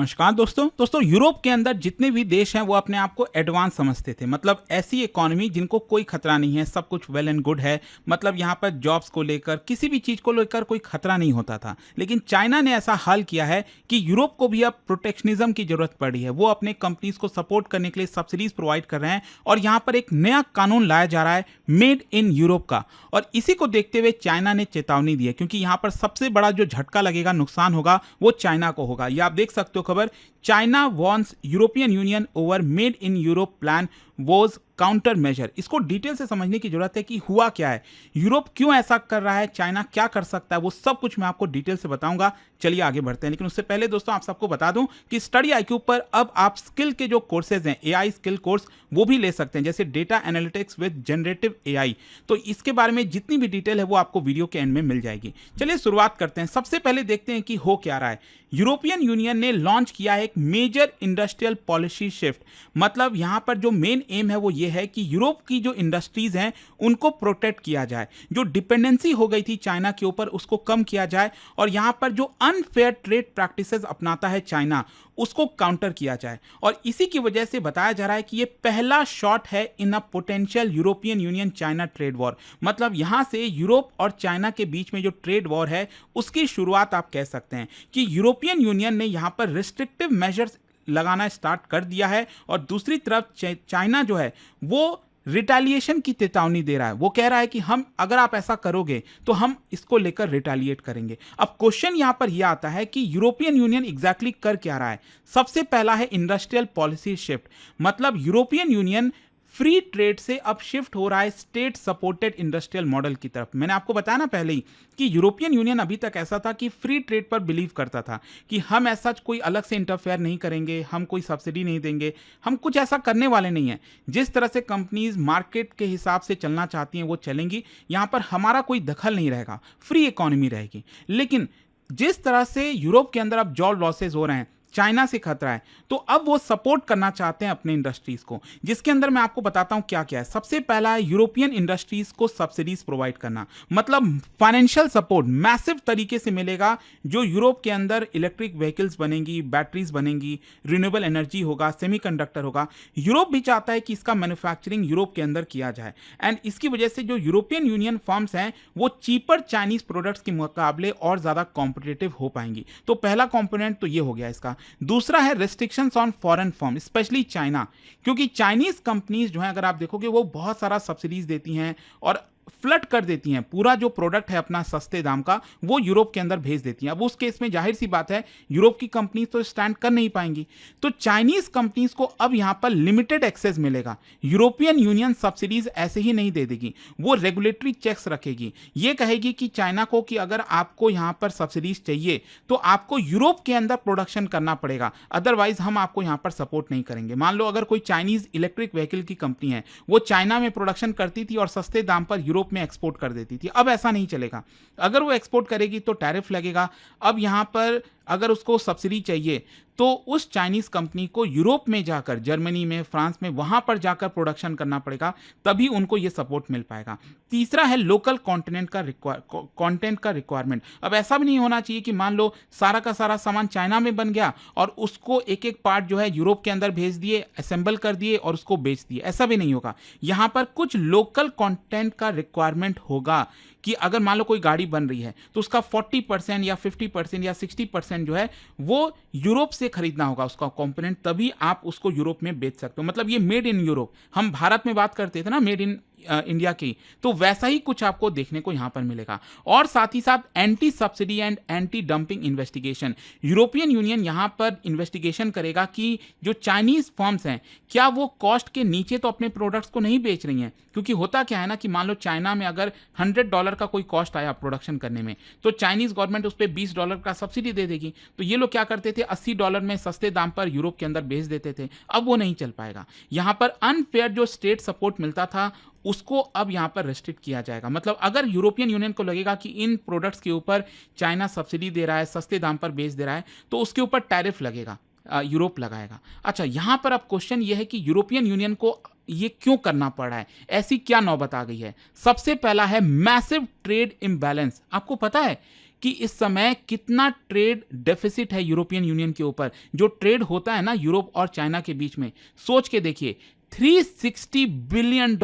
नमस्कार दोस्तों यूरोप के अंदर जितने भी देश हैं वो अपने आप को एडवांस समझते थे। मतलब ऐसी इकोनॉमी जिनको कोई खतरा नहीं है, सब कुछ वेल एंड गुड है। मतलब यहाँ पर जॉब्स को लेकर किसी भी चीज़ को लेकर कोई खतरा नहीं होता था। लेकिन चाइना ने ऐसा हाल किया है कि यूरोप को भी अब प्रोटेक्शनिज्म की जरूरत पड़ी है। वो अपने कंपनीज को सपोर्ट करने के लिए सब्सिडीज प्रोवाइड कर रहे हैं और यहाँ पर एक नया कानून लाया जा रहा है मेड इन यूरोप का। और इसी को देखते हुए चाइना ने चेतावनी दी है, क्योंकि यहाँ पर सबसे बड़ा जो झटका लगेगा, नुकसान होगा, वो चाइना को होगा। ये आप देख सकते हो खबर, China warns European Union over made in Europe plan was counter measure. इसको डिटेल से समझने की जरूरत है कि हुआ क्या है, यूरोप क्यों ऐसा कर रहा है, चाइना क्या कर सकता है, वो सब कुछ मैं आपको डिटेल से बताऊंगा। चलिए आगे बढ़ते हैं। लेकिन उससे पहले दोस्तों आप सबको बता दूं कि स्टडी आईक्यू पर अब आप स्किल के जो कोर्सेज हैं, एआई स्किल कोर्स, वो भी ले सकते हैं, जैसे data analytics with generative AI. तो इसके बारे में जितनी भी डिटेल है वो आपको वीडियो के एंड में मिल जाएगी। चलिए शुरुआत करते हैं। सबसे पहले देखते हैं कि हो क्या रहा है। यूरोपियन यूनियन ने लॉन्च किया है एक मेजर इंडस्ट्रियल पॉलिसी शिफ्ट। मतलब यहां पर जो मेन एम है वो ये है कि यूरोप की जो इंडस्ट्रीज हैं उनको प्रोटेक्ट किया जाए, जो डिपेंडेंसी हो गई थी चाइना के ऊपर उसको कम किया जाए, और यहां पर जो अनफेयर ट्रेड प्रैक्टिसेस अपनाता है चाइना उसको काउंटर किया जाए। और इसी की वजह से बताया जा रहा है कि ये पहला शॉट है in a potential European Union China trade war. मतलब यहां से यूरोप और चाइना के बीच में जो ट्रेड वॉर है उसकी शुरुआत आप कह सकते हैं कि यूरोपियन यूनियन ने यहां पर रिस्ट्रिक्टिव मेजर्स लगाना स्टार्ट कर दिया है, और दूसरी तरफ चाइना जो है वो रिटेलिएशन की चेतावनी दे रहा है। वो कह रहा है कि हम, अगर आप ऐसा करोगे तो हम इसको लेकर रिटेलिएट करेंगे। अब क्वेश्चन यहां पर यह आता है कि यूरोपियन यूनियन एग्जैक्टली कर क्या रहा है। सबसे पहला है इंडस्ट्रियल पॉलिसी शिफ्ट। मतलब यूरोपियन यूनियन फ्री ट्रेड से अब शिफ्ट हो रहा है स्टेट सपोर्टेड इंडस्ट्रियल मॉडल की तरफ। मैंने आपको बताया ना पहले ही कि यूरोपियन यूनियन अभी तक ऐसा था कि फ्री ट्रेड पर बिलीव करता था कि हम ऐसा कोई अलग से इंटरफेयर नहीं करेंगे, हम कोई सब्सिडी नहीं देंगे, हम कुछ ऐसा करने वाले नहीं हैं। जिस तरह से कंपनीज मार्केट के हिसाब से चलना चाहती हैं वो चलेंगी, यहां पर हमारा कोई दखल नहीं रहेगा, फ्री इकोनॉमी रहेगी। लेकिन जिस तरह से यूरोप के अंदर अब जॉब लॉसेज हो रहे हैं, चाइना से खतरा है, तो अब वो सपोर्ट करना चाहते हैं अपने इंडस्ट्रीज को, जिसके अंदर मैं आपको बताता हूं क्या क्या है। सबसे पहला है यूरोपियन इंडस्ट्रीज को सब्सिडीज प्रोवाइड करना। मतलब फाइनेंशियल सपोर्ट मैसिव तरीके से मिलेगा। जो यूरोप के अंदर इलेक्ट्रिक व्हीकल्स बनेंगी, बैटरीज बनेंगी, रिन्यूएबल एनर्जी होगा, सेमीकंडक्टर होगा, यूरोप भी चाहता है कि इसका मैन्युफैक्चरिंग यूरोप के अंदर किया जाए। एंड इसकी वजह से जो यूरोपियन यूनियन फर्म्स हैं वो चीपर चाइनीज प्रोडक्ट्स के मुकाबले और ज्यादा कॉम्पिटिटिव हो पाएंगी। तो पहला कंपोनेंट तो ये हो गया इसका। दूसरा है restrictions on foreign firm, specially China, क्योंकि चाइनीज कंपनीज जो हैं, अगर आप देखोगे, वो बहुत सारा सब्सिडीज देती हैं और फ्लड कर देती हैं। पूरा जो प्रोडक्ट है अपना सस्ते दाम का वो यूरोप के अंदर भेज देती हैं। अब उस केस में जाहिर सी बात है यूरोप की कंपनीज तो स्टैंड कर नहीं पाएंगी। तो चाइनीज कंपनीज को अब यहां पर लिमिटेड एक्सेस मिलेगा। यूरोपियन यूनियन सब्सिडीज ऐसे ही नहीं दे देगी, वो रेगुलेटरी चेक्स रखेगी। ये कहेगी कि चाइना को कि अगर आपको यहां पर सब्सिडीज चाहिए तो आपको यूरोप के अंदर प्रोडक्शन करना पड़ेगा, अदरवाइज हम आपको यहां पर सपोर्ट नहीं करेंगे। मान लो अगर कोई चाइनीज इलेक्ट्रिक व्हीकल की कंपनी है, वो चाइना में प्रोडक्शन करती थी और सस्ते दाम पर यूरोप में एक्सपोर्ट कर देती थी, अब ऐसा नहीं चलेगा। अगर वो एक्सपोर्ट करेगी तो टैरिफ लगेगा। अब यहां पर अगर उसको सब्सिडी चाहिए तो उस चाइनीज कंपनी को यूरोप में जाकर, जर्मनी में, फ्रांस में, वहां पर जाकर प्रोडक्शन करना पड़ेगा, तभी उनको यह सपोर्ट मिल पाएगा। तीसरा है लोकल कंटेंट का रिक्वायरमेंट। अब ऐसा भी नहीं होना चाहिए कि मान लो सारा का सारा सामान चाइना में बन गया और उसको एक एक पार्ट जो है यूरोप के अंदर भेज दिए, असेंबल कर दिए और उसको बेच दिए। ऐसा भी नहीं होगा। यहां पर कुछ लोकल कंटेंट का रिक्वायरमेंट होगा कि अगर मान लो कोई गाड़ी बन रही है तो उसका 40% या 50% या 60% जो है वो यूरोप से खरीदना होगा उसका कंपोनेंट, तभी आप उसको यूरोप में बेच सकते हो। मतलब ये मेड इन यूरोप, हम भारत में बात करते थे ना मेड इन इंडिया की, तो वैसा ही कुछ आपको देखने को यहां पर मिलेगा। और साथ ही साथ anti subsidy and anti dumping investigation. European union यहां पर इन्वेस्टिगेशन करेगा कि जो चाइनीज फर्म्स हैं क्या वो कॉस्ट के नीचे तो अपने प्रोडक्ट्स को नहीं बेच रही हैं। क्योंकि होता क्या है ना कि मान लो चाइना में अगर $100 का कोई कॉस्ट आया प्रोडक्शन करने में, तो चाइनीज गवर्नमेंट उस पर $20 का सब्सिडी दे देगी। तो ये लोग क्या करते थे, $80 में सस्ते दाम पर यूरोप के अंदर बेच देते थे। अब वो नहीं चल पाएगा। यहां पर अनफेयर जो स्टेट सपोर्ट मिलता था उसको अब यहां पर रेस्ट्रिक्ट किया जाएगा। मतलब अगर यूरोपियन यूनियन को लगेगा कि इन प्रोडक्ट्स के ऊपर चाइना सब्सिडी दे रहा है, सस्ते दाम पर बेच दे रहा है, तो उसके ऊपर टैरिफ लगेगा, यूरोप लगाएगा। अच्छा, यहां पर अब क्वेश्चन यह है कि यूरोपियन यूनियन को ये क्यों करना पड़ रहा है, ऐसी क्या नौबत आ गई है। सबसे पहला है मैसिव ट्रेड इम्बैलेंस। आपको पता है कि इस समय कितना ट्रेड डेफिसिट है यूरोपियन यूनियन के ऊपर। जो ट्रेड होता है ना यूरोप और चाइना के बीच में, सोच के देखिए, $360 बिलियन,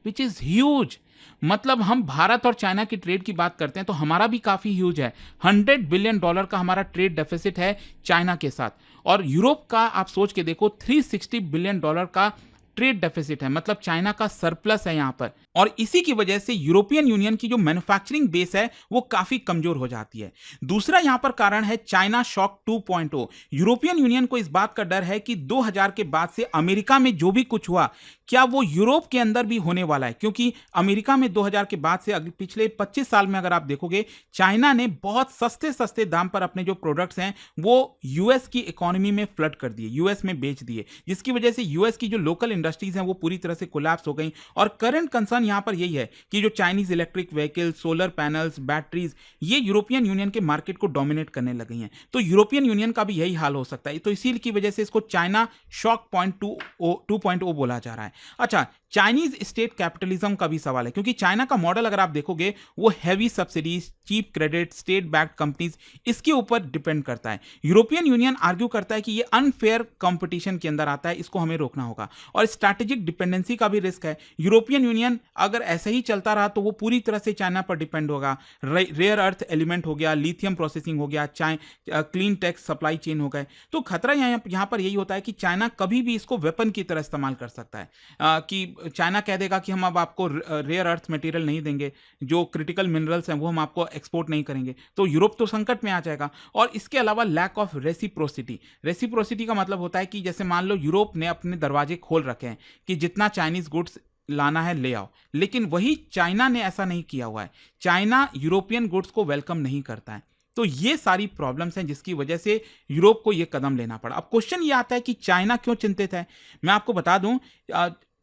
विच इज ह्यूज। मतलब हम भारत और चाइना की ट्रेड की बात करते हैं तो हमारा भी काफी ह्यूज है। $100 बिलियन का हमारा ट्रेड डेफिसिट है चाइना के साथ, और यूरोप का आप सोच के देखो $360 बिलियन का ट्रेड डेफिसिट है, मतलब चाइना का सरप्लस है यहां पर। और इसी की वजह से यूरोपियन यूनियन की जो मैन्युफैक्चरिंग बेस है वो काफी कमजोर हो जाती है। दूसरा यहां पर कारण है चाइना शॉक 2.0। यूरोपियन यूनियन को इस बात का डर है कि 2000 के बाद से अमेरिका में जो भी कुछ हुआ, क्या वो यूरोप के अंदर भी होने वाला है, क्योंकि अमेरिका में 2000 के बाद से पिछले 25 साल में अगर आप देखोगे, चाइना ने बहुत सस्ते सस्ते दाम पर अपने जो प्रोडक्ट्स हैं वो यूएस की इकोनॉमी में फ्लड कर दिए, यूएस में बेच दिए, जिसकी वजह से यूएस की जो लोकल इंडस्ट्रीज हैं वो पूरी तरह से कोलैप्स हो गई। और करंट कंसर्न यहां पर यही है कि जो Chinese electric vehicle, solar panels, batteries, ये यूरोपियन यूनियन के मार्केट को डोमिनेट करने लगी हैं। तो यूरोपियन यूनियन का भी यही हाल हो सकता है। तो इसी की वजह से इसको चाइना शॉक 2.0 बोला जा रहा है। अच्छा, चाइनीज स्टेट कैपिटलिज्म का भी सवाल है, क्योंकि चाइना का मॉडल अगर आप देखोगे वो heavy subsidies, cheap credit, state backed companies, इसके ऊपर डिपेंड करता है। यूरोपियन यूनियन आर्ग्यू करता है कि ये अनफेयर कंपटीशन के अंदर आता है, इसको हमें रोकना होगा। और स्ट्रैटेजिक डिपेंडेंसी का भी रिस्क है। यूरोपियन यूनियन अगर ऐसे ही चलता रहा तो वो पूरी तरह से चाइना पर डिपेंड होगा। रेयर अर्थ एलिमेंट हो गया, लिथियम प्रोसेसिंग हो गया, क्लीन टेक सप्लाई चेन हो गए। तो खतरा यहां पर यही होता है कि चाइना कभी भी इसको वेपन की तरह इस्तेमाल कर सकता है, कि चाइना कह देगा कि हम अब आपको रेयर अर्थ मटेरियल नहीं देंगे, जो क्रिटिकल मिनरल्स हैं वो हम आपको एक्सपोर्ट नहीं करेंगे, तो यूरोप तो संकट में आ जाएगा। और इसके अलावा लैक ऑफ रेसिप्रोसिटी का मतलब होता है कि जैसे मान लो यूरोप ने अपने दरवाजे खोल रखे हैं कि जितना चाइनीज गुड्स लाना है ले आओ, लेकिन वही चाइना ने ऐसा नहीं किया हुआ है। चाइना यूरोपियन गुड्स को वेलकम नहीं करता है। तो ये सारी प्रॉब्लम्स हैं जिसकी वजह से यूरोप को ये कदम लेना पड़ा। अब क्वेश्चन ये आता है कि चाइना क्यों चिंतित है। मैं आपको बता दूं,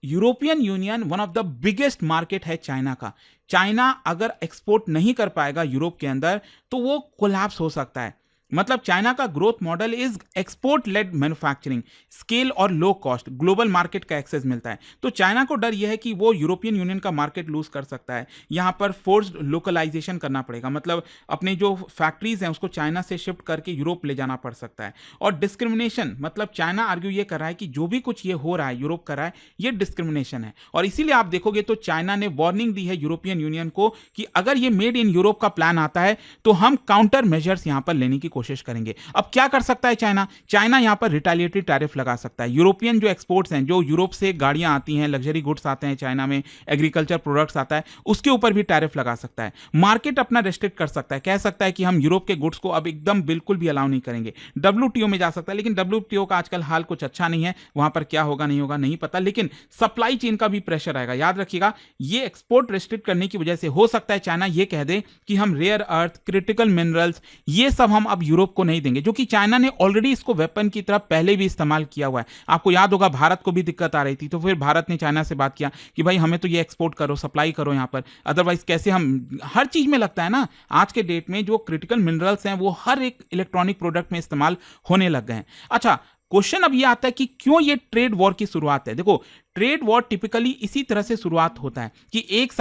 European union one of the biggest market है चाइना का। चाइना अगर एक्सपोर्ट नहीं कर पाएगा यूरोप के अंदर तो वो कोलैप्स हो सकता है। मतलब चाइना का growth model is export led manufacturing, scale और लो कॉस्ट, ग्लोबल मार्केट का एक्सेस मिलता है। तो चाइना को डर यह है कि वो यूरोपियन यूनियन का मार्केट लूज कर सकता है। यहां पर फोर्स्ड लोकलाइजेशन करना पड़ेगा, मतलब अपने जो फैक्ट्रीज हैं उसको चाइना से शिफ्ट करके यूरोप ले जाना पड़ सकता है। और डिस्क्रिमिनेशन, मतलब चाइना आर्ग्यू ये कर रहा है कि जो भी कुछ ये हो रहा है, यूरोप कर रहा है, ये डिस्क्रिमिनेशन है। और इसीलिए आप देखोगे तो चाइना ने वार्निंग दी है यूरोपियन यूनियन को कि अगर ये मेड इन यूरोप का प्लान आता है तो हम काउंटर मेजर्स यहां पर लेने की कोशिश करेंगे। अब क्या कर सकता है चाइना यहां पर रिटेलिएटरी टैरिफ लगा सकता है। यूरोपियन जो एक्सपोर्ट्स हैं, जो यूरोप से गाड़ियां आती हैं, लग्जरी गुड्स आते हैं चाइना में, एग्रीकल्चर प्रोडक्ट्स आता है, उसके ऊपर भी टैरिफ लगा सकता है। मार्केट अपना रेस्ट्रिक्ट कर सकता है, कह सकता है कि हम यूरोप के गुड्स को अब एकदम बिल्कुल भी अलाउ नहीं करेंगे। डब्ल्यूटीओ में जा सकता है, लेकिन डब्ल्यूटीओ का आजकल हाल कुछ अच्छा नहीं है, वहां पर क्या होगा नहीं होगा नहीं पता। लेकिन सप्लाई चेन का भी प्रेशर आएगा। याद रखिएगा, ये एक्सपोर्ट रेस्ट्रिक्ट करने की वजह से हो सकता है चाइना ये कह दे कि हम रेयर अर्थ, क्रिटिकल मिनरल्स, ये सब हम अब यूरोप को नहीं देंगे, जो कि चाइना ने ऑलरेडी इसको वेपन की तरह पहले भी इस्तेमाल किया हुआ है। आपको याद होगा भारत को भी दिक्कत आ रही थी, तो फिर भारत ने चाइना से बात किया कि भाई हमें तो ये एक्सपोर्ट करो, सप्लाई करो यहां पर, अदरवाइज कैसे हम, हर चीज में लगता है ना आज के डेट में जो क्रिटिकल मिनरल्स हैं वो हर एक इलेक्ट्रॉनिक प्रोडक्ट में इस्तेमाल होने लग गए हैं। अच्छा, क्वेश्चन अब ये आता है कि क्यों ये ट्रेड वॉर की शुरुआत है। देखो, ट्रेड वॉर टिपिकली इसी तरह से शुरुआत होता है कि एक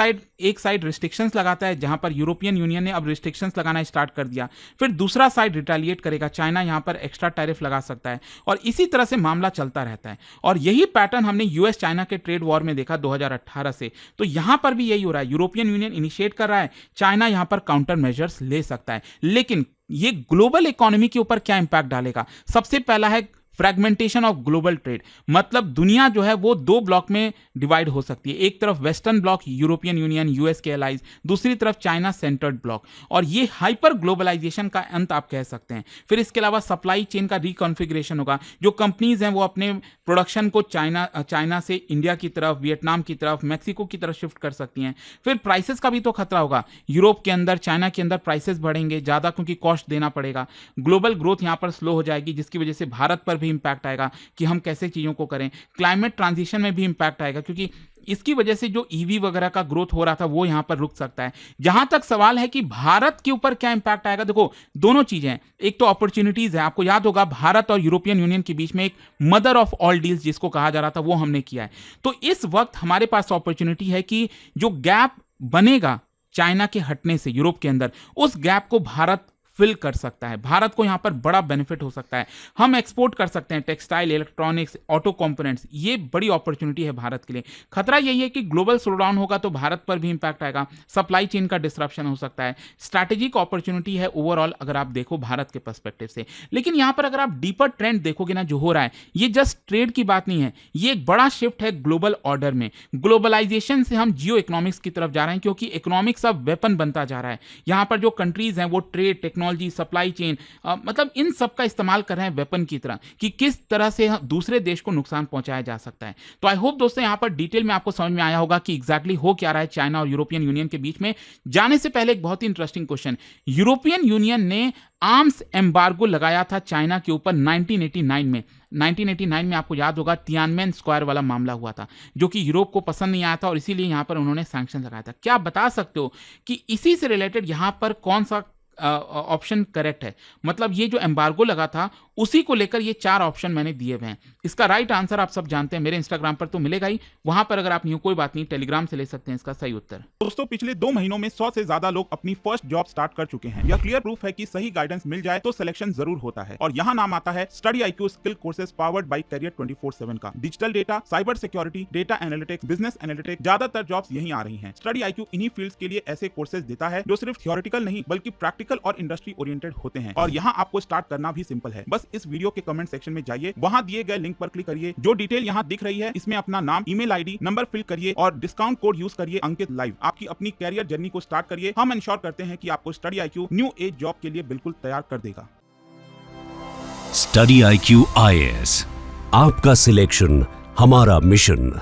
साइड रिस्ट्रिक्शंस लगाता है, जहां पर यूरोपियन यूनियन ने अब रिस्ट्रिक्शंस लगाना स्टार्ट कर दिया, फिर दूसरा साइड रिटेलिएट करेगा, चाइना यहां पर एक्स्ट्रा टैरिफ लगा सकता है, और इसी तरह से मामला चलता रहता है। और यही पैटर्न हमने यूएस चाइना के ट्रेड वॉर में देखा 2018 से। तो यहां पर भी यही हो रहा है, यूरोपियन यूनियन इनिशिएट कर रहा है, चाइना यहां पर काउंटर मेजर्स ले सकता है। लेकिन ये ग्लोबल इकोनॉमी के ऊपर क्या इंपैक्ट डालेगा? सबसे पहला है फ्रैगमेंटेशन ऑफ ग्लोबल ट्रेड, मतलब दुनिया जो है वो दो ब्लॉक में डिवाइड हो सकती है। एक तरफ western block, European union, US के एलाइज, दूसरी तरफ चाइना सेंटर्ड ब्लॉक, और ये हाइपर ग्लोबलाइजेशन का अंत आप कह सकते हैं। फिर इसके अलावा सप्लाई चेन का रिकॉन्फ़िगरेशन होगा, जो कंपनीज हैं वो अपने प्रोडक्शन को चाइना से इंडिया की तरफ, वियतनाम की तरफ, मैक्सिको की तरफ शिफ्ट कर सकती हैं। फिर प्राइसेस का भी तो खतरा होगा, यूरोप के अंदर, चाइना के अंदर प्राइसेस बढ़ेंगे ज़्यादा क्योंकि कॉस्ट देना पड़ेगा। ग्लोबल ग्रोथ यहाँ पर स्लो हो जाएगी, जिसकी वजह से भारत पर भी इंपैक्ट आएगा कि हम कैसे चीजों को करें। क्लाइमेट ट्रांजिशन में भी इंपैक्ट आएगा, क्योंकि इसकी वजह से जो ईवी वगैरह का ग्रोथ हो रहा था वो यहां पर रुक सकता है। जहां तक सवाल है कि भारत के ऊपर क्या इंपैक्ट आएगा, देखो दोनों चीजें, एक तो अपॉर्चुनिटीज है। आपको याद होगा भारत और यूरोपियन यूनियन के बीच में एक मदर ऑफ ऑल डील्स जिसको कहा जा रहा था वो हमने किया है। तो इस वक्त हमारे पास अपॉर्चुनिटी है कि जो गैप बनेगा चाइना के हटने से यूरोप के अंदर, उस गैप को भारत फिल कर सकता है। भारत को यहां पर बड़ा बेनिफिट हो सकता है। हम एक्सपोर्ट कर सकते हैं टेक्सटाइल, इलेक्ट्रॉनिक्स, ऑटो कंपोनेंट्स, ये बड़ी अपॉर्चुनिटी है भारत के लिए। खतरा यही है कि ग्लोबल स्लोडाउन होगा तो भारत पर भी इंपैक्ट आएगा, सप्लाई चेन का डिस्ट्रप्शन हो सकता है। स्ट्रैटेजिक अपॉर्चुनिटी है ओवरऑल अगर आप देखो भारत के पर्सपेक्टिव से। लेकिन यहां पर अगर आप डीपर ट्रेंड देखोगे ना जो हो रहा है, ये जस्ट ट्रेड की बात नहीं है, ये एक बड़ा शिफ्ट है ग्लोबल ऑर्डर में। ग्लोबलाइजेशन से हम जियो इकोनॉमिक्स की तरफ जा रहे हैं, क्योंकि इकोनॉमिक्स अब वेपन बनता जा रहा है। यहां पर जो कंट्रीज हैं वो ट्रेड, टेक्नोलॉजी, सप्लाई चेन, मतलब इन सब का इस्तेमाल कर रहे हैं वेपन की तरह, कि किस तरह से दूसरे देश को नुकसान पहुंचाया जा सकता है। तो आई होप दोस्तों यहां पर डिटेल में आपको समझ में आया होगा कि एग्जैक्टली हो क्या रहा है चाइना और यूरोपियन यूनियन के बीच में। जाने से पहले एक बहुत ही इंटरेस्टिंग क्वेश्चन, यूरोपियन यूनियन ने आर्म्स एम्बार्गो लगाया था चाइना के ऊपर 1989 में। 1989 में आपको याद होगा तियानमेन स्क्वायर वाला मामला हुआ था, जो कि यूरोप को पसंद नहीं आया था और इसीलिए यहां पर उन्होंने सैंक्शन लगाया था। क्या आप बता सकते हो कि इसी से रिलेटेड यहां पर कौन सा ऑप्शन करेक्ट है? मतलब ये जो एम्बार्गो लगा था उसी को लेकर ये 4 ऑप्शन मैंने दिए हुए हैं। इसका राइट आंसर आप सब जानते हैं, मेरे इंस्टाग्राम पर तो मिलेगा ही, वहां पर अगर आप न्यू कोई बात नहीं टेलीग्राम से ले सकते हैं इसका सही उत्तर। दोस्तों पिछले 2 महीनों में 100 से ज्यादा लोग अपनी फर्स्ट जॉब स्टार्ट कर चुके हैं। यह क्लियर प्रूफ है कि सही गाइडेंस मिल जाए तो सिलेक्शन जरूर होता है। और यहाँ नाम आता है study IQ skill courses powered by career 24/7 का। Digital data, cyber security, data analytics, business analytics, ज्यादातर जॉब्स यहीं आ रही हैं। स्टडी IQ इन्हीं फील्ड्स के लिए ऐसे कोर्सेज देता है जो सिर्फ थियोरेटिकल नहीं बल्कि प्रैक्टिकल और इंडस्ट्री ओरिएंटेड होते हैं। और यहाँ आपको स्टार्ट करना भी सिंपल है, बस इस वीडियो के कमेंट सेक्शन में जाइए, वहां दिए गए लिंक पर क्लिक करिए। जो डिटेल यहाँ दिख रही है इसमें अपना नाम, ईमेल ID, नंबर फिल करिए और डिस्काउंट कोड यूज करिए अंकित लाइव। आपकी अपनी कैरियर जर्नी को स्टार्ट करिए। हम इंश्योर करते हैं कि आपको study IQ new age job के लिए बिल्कुल तैयार कर देगा। स्टडी IQ IAS, आपका सिलेक्शन हमारा मिशन।